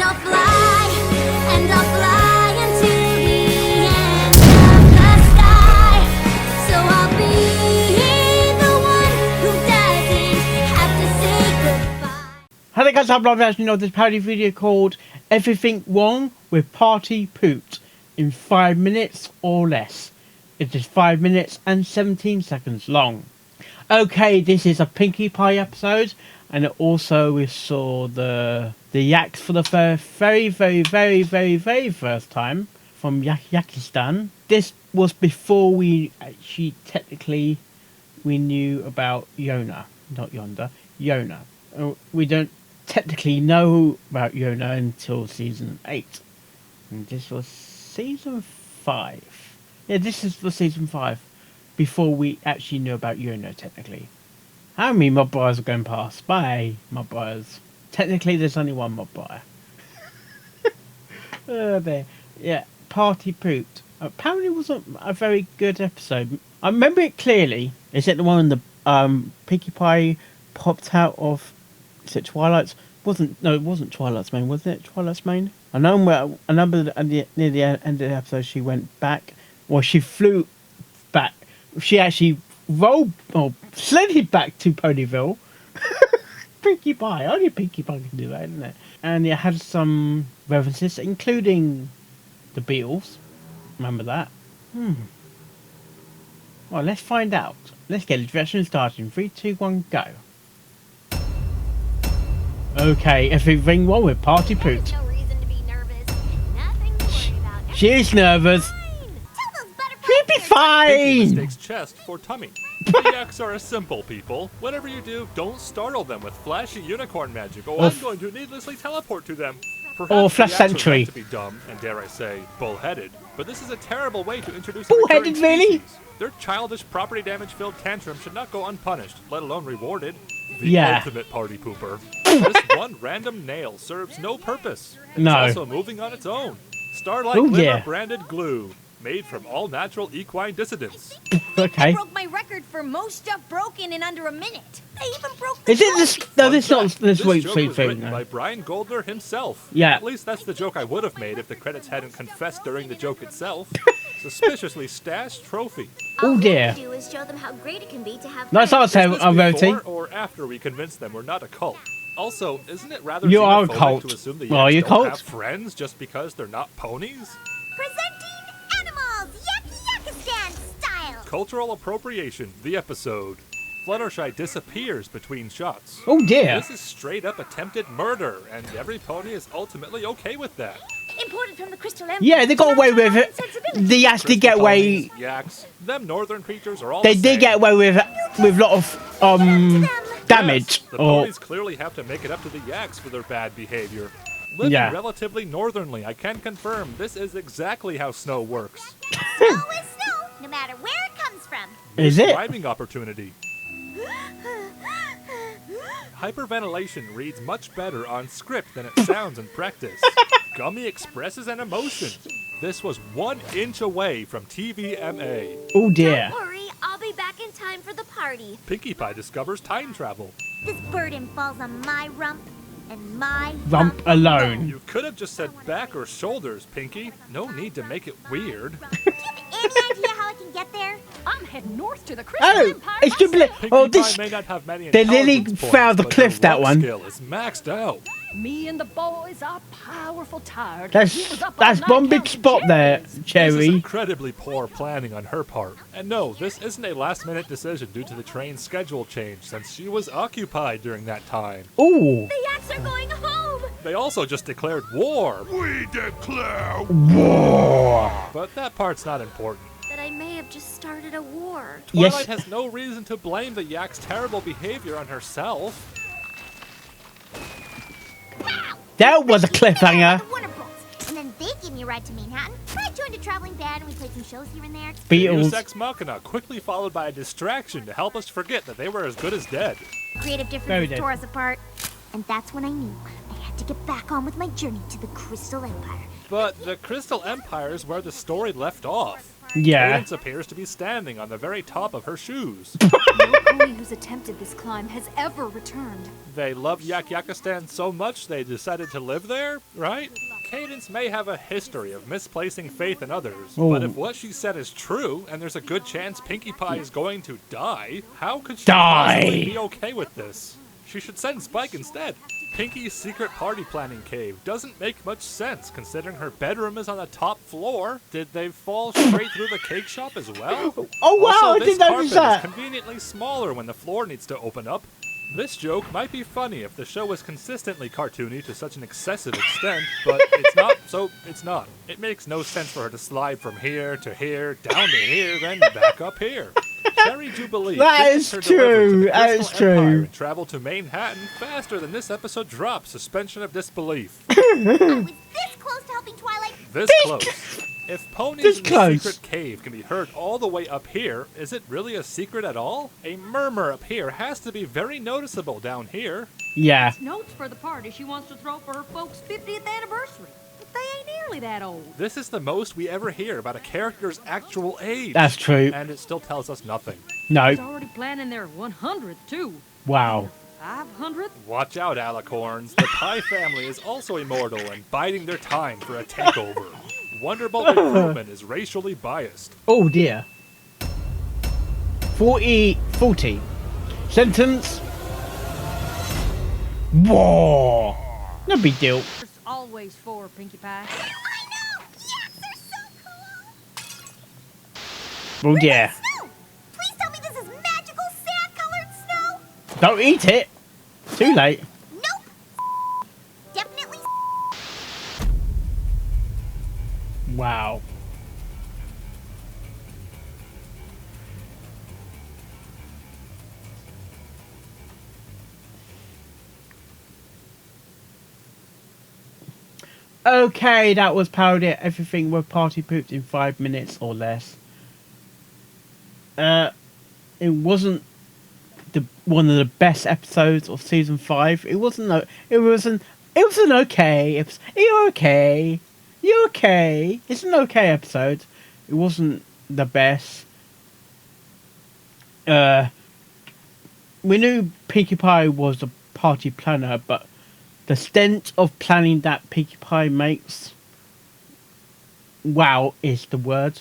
I'll fly, and I'll fly into the end of the sky. So I'll be the one who doesn't have to say goodbye. Hello guys, I'm live version of this parody video called Everything Wrong with Party Pooped in 5 minutes or less. It is 5 minutes and 17 seconds long. Okay, this is a Pinkie Pie episode, and also we saw the yaks for the very first time from Yakistan. This was before we actually technically knew about Yona, not Yonder, Yona. We don't technically know about Yona until season 8, and this was season 5. Yeah, this is for season 5. Before we actually knew about Yona, technically. How many mob buyers are going past? Bye, mob buyers. Technically, there's only one mob buyer. There. Yeah, Party Pooped. Apparently, it wasn't a very good episode. I remember it clearly. Is it the one the Pinkie Pie popped out of? Is it Twilight's? No, it wasn't Twilight's main. Was it Twilight's main? I know. Near the end of the episode, she went back. Well, she flew back. She actually sledded back to Ponyville. Pinkie Pie. Only Pinkie Pie can do that, isn't it? And it had some references, including the Beatles. Remember that? Well, let's find out. Let's get the direction started in 3, 2, 1, go. Okay, everything wrong with Party Pooped. There's no reason to be nervous. Nothing to worry about. She is nervous. She'll be fine. Pinkie mistakes chest for tummy. The yaks are simple people. Whatever you do, don't startle them with flashy unicorn magic, or I'm going to needlessly teleport to them. Perhaps or Flash the yaks are Sentry. meant to be dumb and, dare I say, bullheaded, but this is a terrible way to introduce Bullheaded, a recurring really? species. Their childish, property damage-filled tantrum should not go unpunished, let alone rewarded. The Yeah. ultimate party pooper. This one random nail serves no purpose. It's No. also moving on its own. Starlight Oh, Glimmer yeah. branded glue. Made from all natural equine dissidents. Okay. I broke my record for most stuff broken in under a minute. I even broke the Is it this? No, this is not this This week's joke sweet was thing. written No. by Brian Goldner himself. Yeah. At least that's the joke I would have made if the credits hadn't confessed during the joke itself. Suspiciously stashed trophy. Oh All dear. we do is show them how great it can be to have Nice friends. answer, Is this Rarity. before or after we convince them we're not a cult? Also, isn't it rather You are a xenophobic cult. to assume the Well, are yaks you don't cult? have friends just because they're not ponies? Presenting animals, Yakistan style. Cultural appropriation, the episode. Fluttershy disappears between shots. Oh dear. This is straight up attempted murder, and every pony is ultimately okay with that. Imported from the Crystal Empire. Yeah, they got away with it. They actually get away. Ponies, yaks, them northern creatures are all They the did same. get away with a lot of damage. Yes, the Or ponies clearly have to make it up to the yaks for their bad behavior. Living Yeah. relatively northernly, I can confirm this is exactly how snow works. Snow is snow, no matter where it comes from. is it? Rhyming opportunity. Hyperventilation reads much better on script than it sounds in practice. Gummy expresses an emotion. This was 1 inch away from TVMA. Oh dear. Don't worry, I'll be back in time for the party. Pinkie Pie discovers time travel. This burden falls on my rump and my Rump alone. You could have just said back or shoulders, Pinkie. No need to make it weird. Any idea how I can get there? I'm heading north to the Crystal Oh, Empire. it's too bl- Pinkie Oh, Pie this. may not have many they nearly intelligence points, found the but cliff, her that luck one. skill is maxed out. Me and the boys are powerful tired. That's one big spot there, This is Cherry. incredibly poor planning on her part. And no, this isn't a last-minute decision due to the train's schedule change, since she was occupied during that time. Ooh. The yaks are going home. They also just declared war. We declare War. But that part's not important. That I may have just started a war. Yes. Twilight has no reason to blame the yak's terrible behavior on herself. That was a cliffhanger. Wonderfuls. And then they give me a ride to Manhattan. I joined a traveling band and we played some shows here and there. Beatles. Deus Ex Machina, quickly followed by a distraction to help us forget that they were as good as dead. Creative Very differences dead. tore us apart. And that's when I knew I had to get back on with my journey to the Crystal Empire. But the Crystal Empire is where the story left off. Yeah. Cadence appears to be standing on the very top of her shoes. No pony who's attempted this climb has ever returned. They love Yakistan so much they decided to live there, right? Cadence may have a history of misplacing faith in others, but if what she said is true, and there's a good chance Pinkie Pie is going to die, how could she possibly be okay with this? She should send Spike instead. Pinkie's secret party planning cave doesn't make much sense considering her bedroom is on the top floor. Did they fall straight through the cake shop as well? Oh wow, Also, I this didn't notice carpet that. is conveniently smaller when the floor needs to open up. This joke might be funny if the show was consistently cartoony to such an excessive extent, but it's not, so it's not. It makes no sense for her to slide from here to here, down to here, then back up here. Cherry Jubilee That finished is her delivery to true, the that is Crystal Empire true. and traveled to Manhattan faster than this episode dropped. Suspension of disbelief. I was this close to helping Twilight. This close. If ponies This in the close. secret cave can be heard all the way up here, is it really a secret at all? A murmur up here has to be very noticeable down here. Yeah. Notes for the party she wants to throw for her folks' 50th anniversary. But they ain't nearly that old. This is the most we ever hear about a character's actual age. That's true. And it still tells us nothing. She's No. already planning their 100th, too. Wow. 500th? Watch out, alicorns. The Pie family is also immortal and biding their time for a takeover. Wonderbolt recruitment is racially biased. Oh dear. 40. Sentence. Whoa. No big deal. There's always 4, Pinkie Pie. I know! Yes, they're so cool! Oh dear. Snow! Please tell me this is magical sand-colored snow! Don't eat it. Too late. Nope! Definitely Wow. Okay, that was Parody. Everything were party pooped in 5 minutes or less. It wasn't one of the best episodes of season 5. It wasn't an okay episode. You're okay. You're okay. It's an okay episode. It wasn't the best. We knew Pinkie Pie was a party planner, but the stench of planning that Pinkie Pie makes, wow, is the word.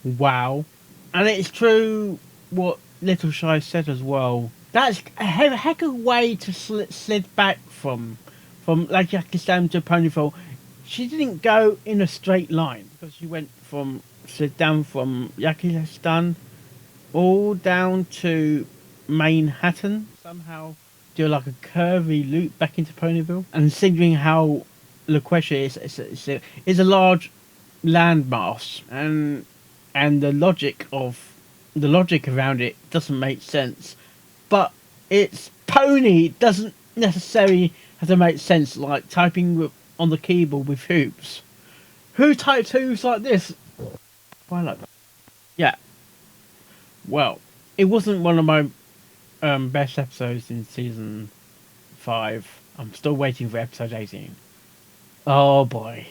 Wow. And it's true what Littleshy said as well. That's a heck of a way to slid back from like Yakistan to Ponyville. She didn't go in a straight line because she slid down from Yakistan all down to Manhattan. Somehow do like a curvy loop back into Ponyville. And considering how LaQuestia is a large landmass, and the logic around it doesn't make sense. But it's Pony. It doesn't necessarily have to make sense, like typing on the keyboard with hoops. Who types hoops like this? Why like that? Yeah. Well, it wasn't one of my best episodes in season 5. I'm still waiting for episode 18. Oh boy.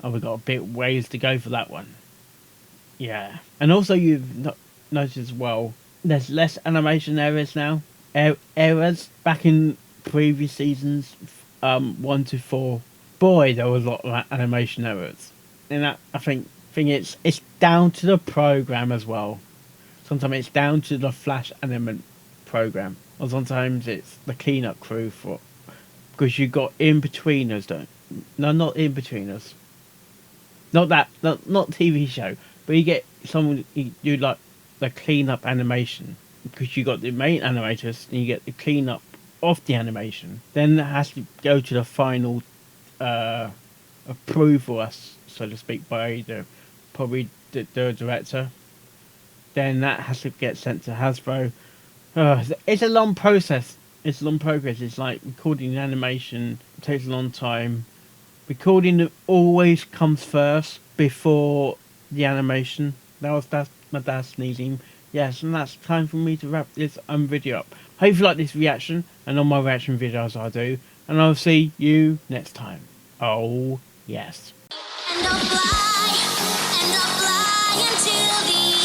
Oh, we got a bit ways to go for that one. Yeah. And also you've noticed as well, there's less animation errors now. Errors back in previous seasons, 1 to 4. Boy, there was a lot of animation errors. And that, I think it's down to the program as well. Sometimes it's down to the Flash Element program, or sometimes it's the cleanup crew because you got in-betweeners, not in-betweeners. Not TV show, but you get someone you do like the cleanup animation because you got the main animators and you get the cleanup of the animation. Then it has to go to the final approval, so to speak, by probably the director. Then that has to get sent to Hasbro. It's a long process. It's a long progress. It's like recording the animation. It takes a long time. Recording always comes first before the animation. That's my dad sneezing. Yes, and that's time for me to wrap this video up. Hope you like this reaction and all my reaction videos I do. And I'll see you next time. Oh, yes. And and I'll fly into the